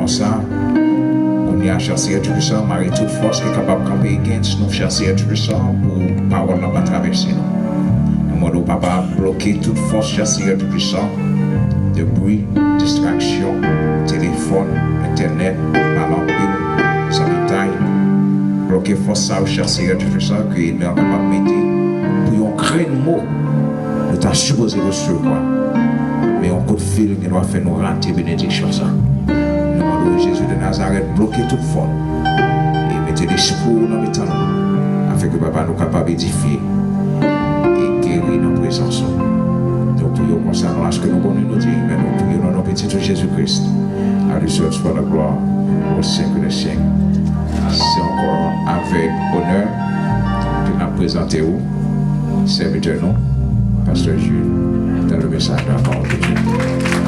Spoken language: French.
comme ça. On y a cherché tout ça, Marie toute force qui est capable de camper against nous, chercher tout ça pour parole n'a pas traverser nous. Nous ne pas bloquer toute force, chercher tout ça, de bruit, distraction, téléphone, internet, malambile, sanitaire, bloquer force ça, chercher tout ça, que nous sommes capables de mettre pour un grain de mot, nous sommes supposés recevoir. Mais on coup de fil qui doit faire nous rater bénédiction ça. Nous Jésus de Nazareth bloquer toute forme et mettez des secours dans le temps afin que papa nous capable d'édifier et guérir nos présences. Nous prions comme ça, nous que nous bonnes nous dire, mais nous prions dans nos petits Jésus-Christ. À lui seul soit la gloire au siècle des siècles. C'est encore avec honneur que nous présentons serviteur nous, Pasteur Jules, dans le message de la parole de Dieu.